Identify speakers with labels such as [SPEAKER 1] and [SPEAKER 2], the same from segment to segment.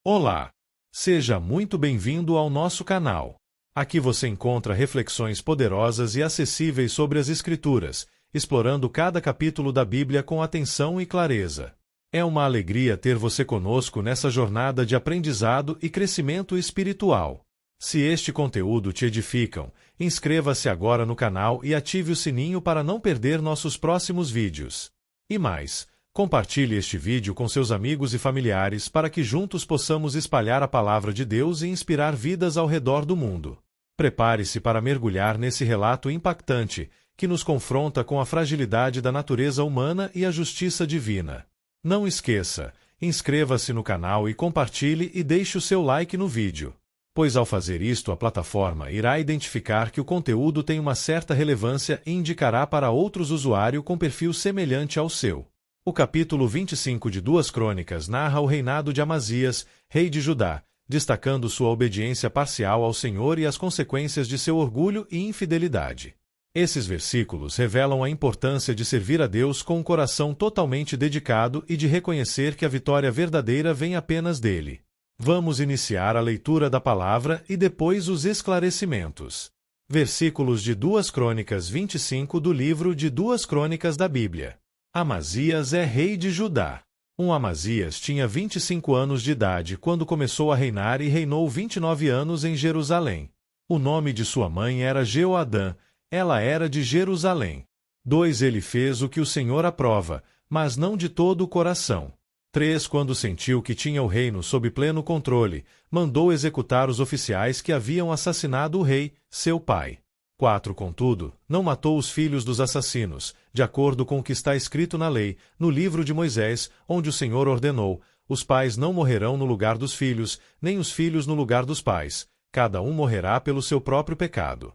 [SPEAKER 1] Olá! Seja muito bem-vindo ao nosso canal. Aqui você encontra reflexões poderosas e acessíveis sobre as Escrituras, explorando cada capítulo da Bíblia com atenção e clareza. É uma alegria ter você conosco nessa jornada de aprendizado e crescimento espiritual. Se este conteúdo te edificam, inscreva-se agora no canal e ative o sininho para não perder nossos próximos vídeos. E mais, compartilhe este vídeo com seus amigos e familiares para que juntos possamos espalhar a palavra de Deus e inspirar vidas ao redor do mundo. Prepare-se para mergulhar nesse relato impactante que nos confronta com a fragilidade da natureza humana e a justiça divina. Não esqueça, inscreva-se no canal e compartilhe e deixe o seu like no vídeo, pois ao fazer isto a plataforma irá identificar que o conteúdo tem uma certa relevância e indicará para outros usuários com perfil semelhante ao seu. O capítulo 25 de 2 Crônicas narra o reinado de Amazias, rei de Judá, destacando sua obediência parcial ao Senhor e as consequências de seu orgulho e infidelidade. Esses versículos revelam a importância de servir a Deus com um coração totalmente dedicado e de reconhecer que a vitória verdadeira vem apenas dele. Vamos iniciar a leitura da palavra e depois os esclarecimentos. Versículos de 2 Crônicas 25 do livro de 2 Crônicas da Bíblia. Amazias é rei de Judá. Amazias tinha 25 anos de idade quando começou a reinar e reinou 29 anos em Jerusalém. O nome de sua mãe era Jeoadã, ela era de Jerusalém. 2 Ele fez o que o Senhor aprova, mas não de todo o coração. 3 Quando sentiu que tinha o reino sob pleno controle, mandou executar os oficiais que haviam assassinado o rei, seu pai. 4 Contudo, não matou os filhos dos assassinos, de acordo com o que está escrito na lei, no livro de Moisés, onde o Senhor ordenou: os pais não morrerão no lugar dos filhos, nem os filhos no lugar dos pais. Cada um morrerá pelo seu próprio pecado.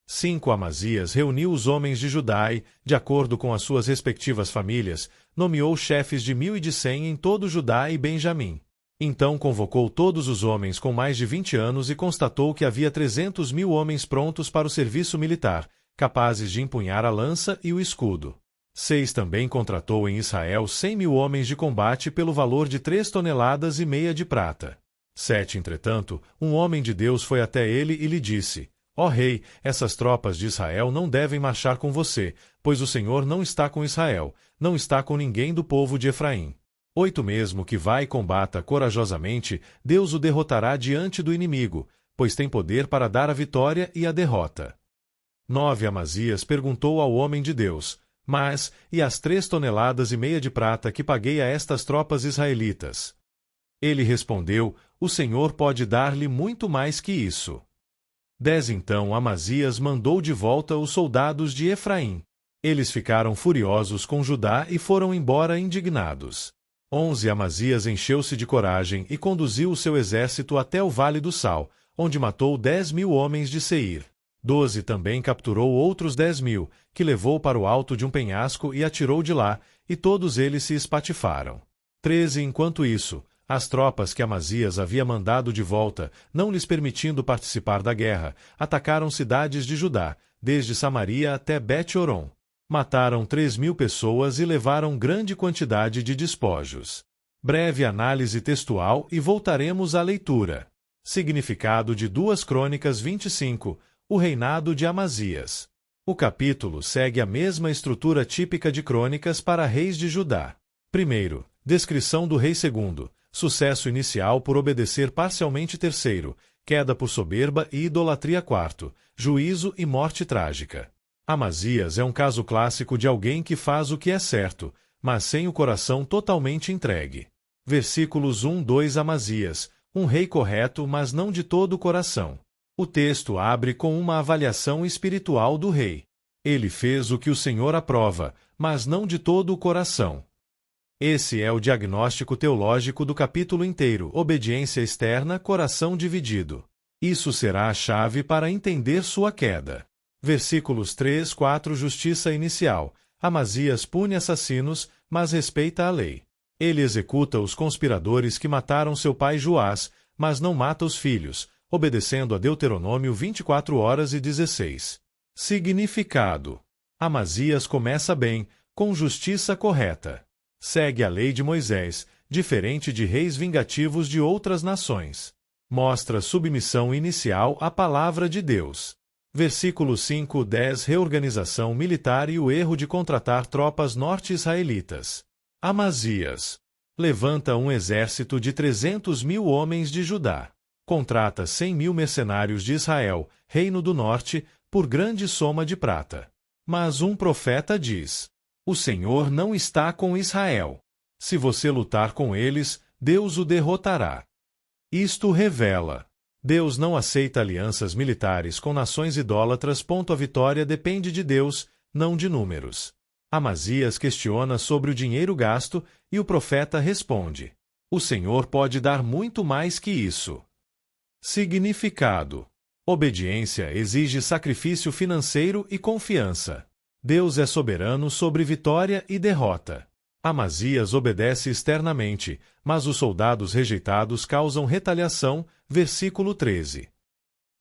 [SPEAKER 1] 5 Amazias reuniu os homens de Judá e, de acordo com as suas respectivas famílias, nomeou chefes de 1.100 em todo Judá e Benjamim. Então convocou todos os homens com mais de 20 anos e constatou que havia 300.000 homens prontos para o serviço militar, capazes de empunhar a lança e o escudo. 6 Também contratou em Israel 100.000 homens de combate pelo valor de 3,5 toneladas de prata. 7 Entretanto, um homem de Deus foi até ele e lhe disse: Ó rei, essas tropas de Israel não devem marchar com você, pois o Senhor não está com Israel, não está com ninguém do povo de Efraim. 8 Mesmo que vá e combata corajosamente, Deus o derrotará diante do inimigo, pois tem poder para dar a vitória e a derrota. 9 Amazias perguntou ao homem de Deus: Mas, e as 3,5 toneladas de prata que paguei a estas tropas israelitas? Ele respondeu: O Senhor pode dar-lhe muito mais que isso. 10 Então Amazias mandou de volta os soldados de Efraim. Eles ficaram furiosos com Judá e foram embora indignados. 11 Amazias encheu-se de coragem e conduziu o seu exército até o Vale do Sal, onde matou 10.000 homens de Seir. 12 Também capturou outros 10.000, que levou para o alto de um penhasco e atirou de lá, e todos eles se espatifaram. 13 Enquanto isso, as tropas que Amazias havia mandado de volta, não lhes permitindo participar da guerra, atacaram cidades de Judá, desde Samaria até Bet-Horon. Mataram 3.000 pessoas e levaram grande quantidade de despojos. Breve análise textual e voltaremos à leitura. Significado de 2 Crônicas 25, o reinado de Amazias. O capítulo segue a mesma estrutura típica de crônicas para reis de Judá. Primeiro, descrição do rei segundo, sucesso inicial por obedecer parcialmente terceiro, queda por soberba e idolatria quarto, juízo e morte trágica. Amazias é um caso clássico de alguém que faz o que é certo, mas sem o coração totalmente entregue. Versículos 1-2 Amazias, um rei correto, mas não de todo o coração. O texto abre com uma avaliação espiritual do rei. Ele fez o que o Senhor aprova, mas não de todo o coração. Esse é o diagnóstico teológico do capítulo inteiro: obediência externa, coração dividido. Isso será a chave para entender sua queda. Versículos 3-4 Justiça inicial. Amazias pune assassinos, mas respeita a lei. Ele executa os conspiradores que mataram seu pai Joás, mas não mata os filhos, obedecendo a Deuteronômio 24:16. Significado: Amazias começa bem, com justiça correta. Segue a lei de Moisés, diferente de reis vingativos de outras nações. Mostra submissão inicial à palavra de Deus. Versículo 5-10 Reorganização militar e o erro de contratar tropas norte-israelitas. Amazias levanta um exército de 300.000 homens de Judá. Contrata 100.000 mercenários de Israel, reino do norte, por grande soma de prata. Mas um profeta diz: o Senhor não está com Israel. Se você lutar com eles, Deus o derrotará. Isto revela: Deus não aceita alianças militares com nações idólatras. A vitória depende de Deus, não de números. Amazias questiona sobre o dinheiro gasto e o profeta responde: o Senhor pode dar muito mais que isso. Significado: obediência exige sacrifício financeiro e confiança. Deus é soberano sobre vitória e derrota. Amazias obedece externamente, mas os soldados rejeitados causam retaliação. Versículo 13.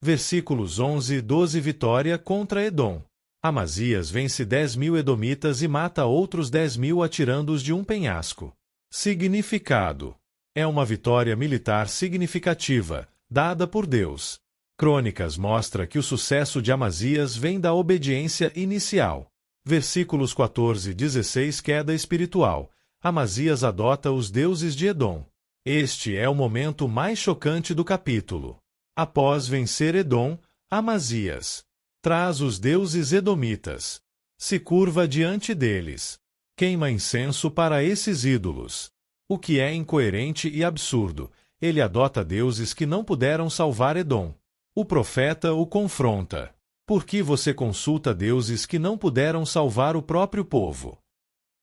[SPEAKER 1] Versículos 11-12 Vitória contra Edom. Amazias vence 10.000 edomitas e mata outros 10.000 atirando-os de um penhasco. Significado: é uma vitória militar significativa, dada por Deus. Crônicas mostra que o sucesso de Amazias vem da obediência inicial. Versículos 14-16 Queda espiritual. Amazias adota os deuses de Edom. Este é o momento mais chocante do capítulo. Após vencer Edom, Amazias traz os deuses edomitas. Se curva diante deles. Queima incenso para esses ídolos. O que é incoerente e absurdo. Ele adota deuses que não puderam salvar Edom. O profeta o confronta. Por que você consulta deuses que não puderam salvar o próprio povo?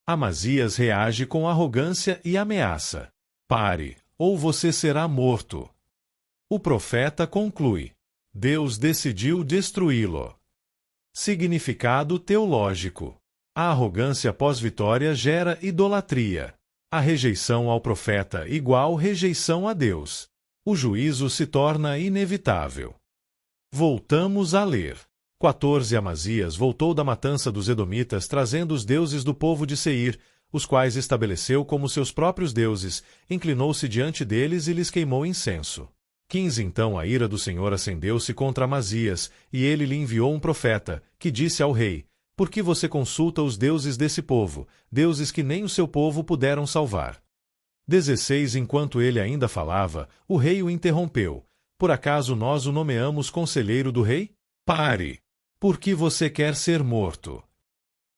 [SPEAKER 1] Amazias reage com arrogância e ameaça. Pare, ou você será morto. O profeta conclui: Deus decidiu destruí-lo. Significado teológico: a arrogância pós-vitória gera idolatria. A rejeição ao profeta igual rejeição a Deus. O juízo se torna inevitável. Voltamos a ler. 14 Amazias voltou da matança dos edomitas trazendo os deuses do povo de Seir, os quais estabeleceu como seus próprios deuses, inclinou-se diante deles e lhes queimou incenso. 15 Então a ira do Senhor acendeu-se contra Amazias, e ele lhe enviou um profeta, que disse ao rei: por que você consulta os deuses desse povo, deuses que nem o seu povo puderam salvar? 16 Enquanto ele ainda falava, o rei o interrompeu: por acaso nós o nomeamos conselheiro do rei? Pare! Por que você quer ser morto?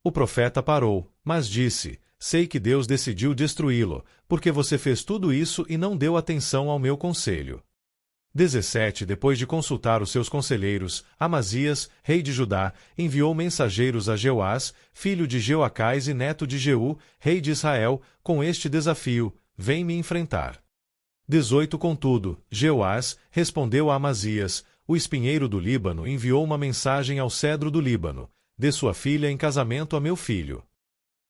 [SPEAKER 1] O profeta parou, mas disse: sei que Deus decidiu destruí-lo, porque você fez tudo isso e não deu atenção ao meu conselho. 17 Depois de consultar os seus conselheiros, Amazias, rei de Judá, enviou mensageiros a Jeoás, filho de Jeoacás e neto de Jeú, rei de Israel, com este desafio: vem me enfrentar. 18 Contudo, Jeoás respondeu a Amazias: o espinheiro do Líbano enviou uma mensagem ao cedro do Líbano: dê sua filha em casamento a meu filho.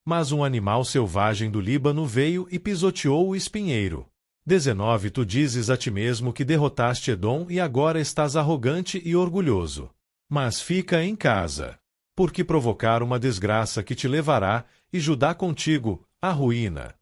[SPEAKER 1] Mas um animal selvagem do Líbano veio e pisoteou o espinheiro. 19 Tu dizes a ti mesmo que derrotaste Edom e agora estás arrogante e orgulhoso. Mas fica em casa, porque provocar uma desgraça que te levará, e Judá contigo, à ruína.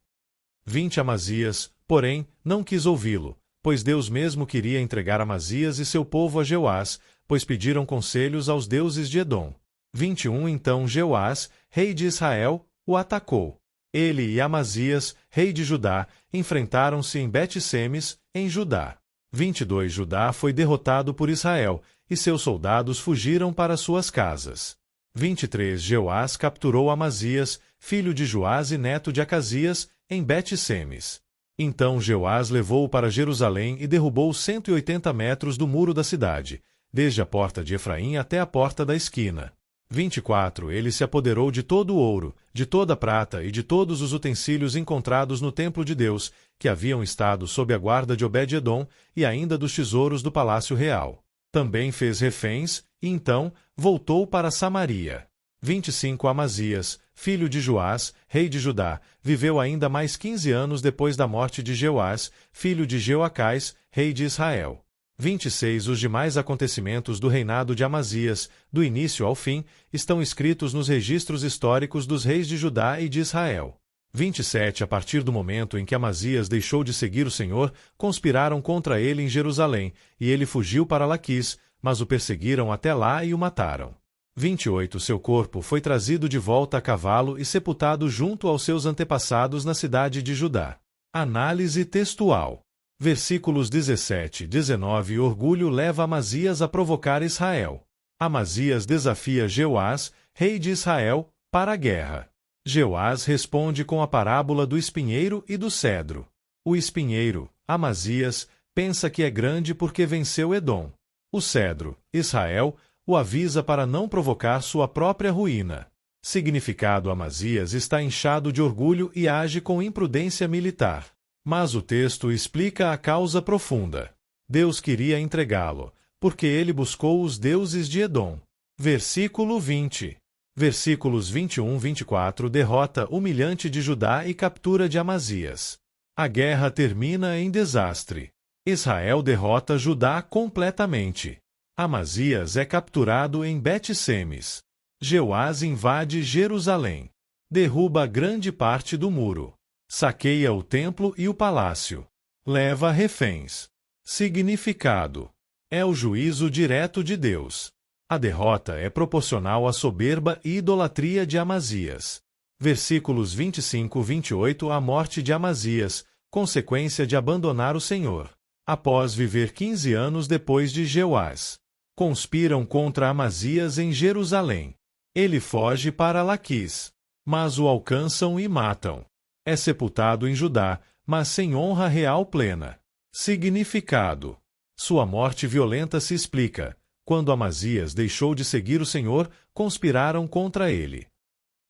[SPEAKER 1] 20 Amazias, porém, não quis ouvi-lo, pois Deus mesmo queria entregar Amazias e seu povo a Jeoás, pois pediram conselhos aos deuses de Edom. 21 Então Jeoás, rei de Israel, o atacou. Ele e Amazias, rei de Judá, enfrentaram-se em Bet-Semes, em Judá. 22 Judá foi derrotado por Israel, e seus soldados fugiram para suas casas. 23 Jeoás capturou Amazias, filho de Joás e neto de Acasias, em Bet-Semes. Então Jeoás levou-o para Jerusalém e derrubou 180 metros do muro da cidade, desde a porta de Efraim até a porta da esquina. 24 Ele se apoderou de todo o ouro, de toda a prata e de todos os utensílios encontrados no templo de Deus, que haviam estado sob a guarda de Obed-Edom, e ainda dos tesouros do palácio real. Também fez reféns, e então voltou para Samaria. 25 Amazias, filho de Joás, rei de Judá, viveu ainda mais 15 anos depois da morte de Jeoás, filho de Jeoacás, rei de Israel. 26 Os demais acontecimentos do reinado de Amazias, do início ao fim, estão escritos nos registros históricos dos reis de Judá e de Israel. 27 A partir do momento em que Amazias deixou de seguir o Senhor, conspiraram contra ele em Jerusalém, e ele fugiu para Laquis, mas o perseguiram até lá e o mataram. 28 Seu corpo foi trazido de volta a cavalo e sepultado junto aos seus antepassados na cidade de Judá. Análise textual. Versículos 17 e 19 Orgulho leva Amazias a provocar Israel. Amazias desafia Jeoás, rei de Israel, para a guerra. Jeoás responde com a parábola do espinheiro e do cedro. O espinheiro, Amazias, pensa que é grande porque venceu Edom. O cedro, Israel, o avisa para não provocar sua própria ruína. Significado: Amazias está inchado de orgulho e age com imprudência militar. Mas o texto explica a causa profunda. Deus queria entregá-lo, porque ele buscou os deuses de Edom. Versículo 20. Versículos 21 e 24 Derrota humilhante de Judá e captura de Amazias. A guerra termina em desastre. Israel derrota Judá completamente. Amazias é capturado em Bet-Semes. Jeoás invade Jerusalém. Derruba grande parte do muro. Saqueia o templo e o palácio. Leva reféns. Significado: é o juízo direto de Deus. A derrota é proporcional à soberba e idolatria de Amazias. Versículos 25 e 28 A morte de Amazias, consequência de abandonar o Senhor. Após viver 15 anos depois de Jeoás. Conspiram contra Amazias em Jerusalém. Ele foge para Laquis. Mas o alcançam e matam. É sepultado em Judá, mas sem honra real plena. Significado: sua morte violenta se explica. Quando Amazias deixou de seguir o Senhor, conspiraram contra ele.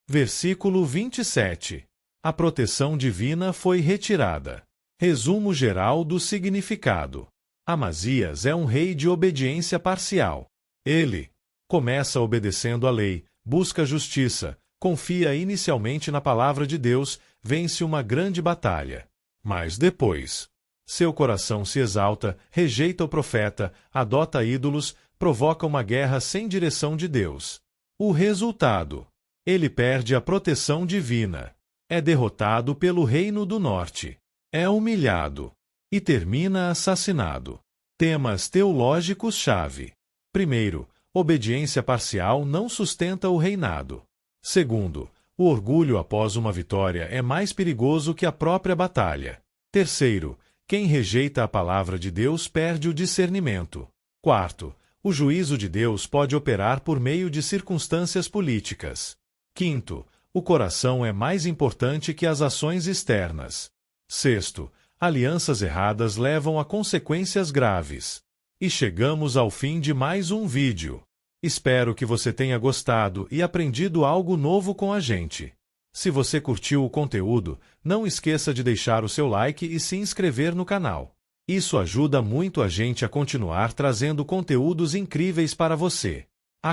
[SPEAKER 1] Versículo 27. A proteção divina foi retirada. Resumo geral do significado. Amazias é um rei de obediência parcial. Ele começa obedecendo a lei, busca justiça, confia inicialmente na palavra de Deus, vence uma grande batalha. Mas depois, seu coração se exalta, rejeita o profeta, adota ídolos, provoca uma guerra sem direção de Deus. O resultado: ele perde a proteção divina. É derrotado pelo reino do norte. É humilhado. E termina assassinado. Temas teológicos-chave. Primeiro, obediência parcial não sustenta o reinado. Segundo, o orgulho após uma vitória é mais perigoso que a própria batalha. Terceiro, quem rejeita a palavra de Deus perde o discernimento. Quarto, o juízo de Deus pode operar por meio de circunstâncias políticas. Quinto, o coração é mais importante que as ações externas. Sexto, alianças erradas levam a consequências graves. E chegamos ao fim de mais um vídeo. Espero que você tenha gostado e aprendido algo novo com a gente. Se você curtiu o conteúdo, não esqueça de deixar o seu like e se inscrever no canal. Isso ajuda muito a gente a continuar trazendo conteúdos incríveis para você.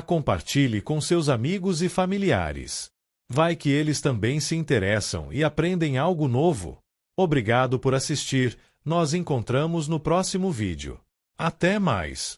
[SPEAKER 1] Compartilhe com seus amigos e familiares. Vai que eles também se interessam e aprendem algo novo. Obrigado por assistir. Nos encontramos no próximo vídeo. Até mais!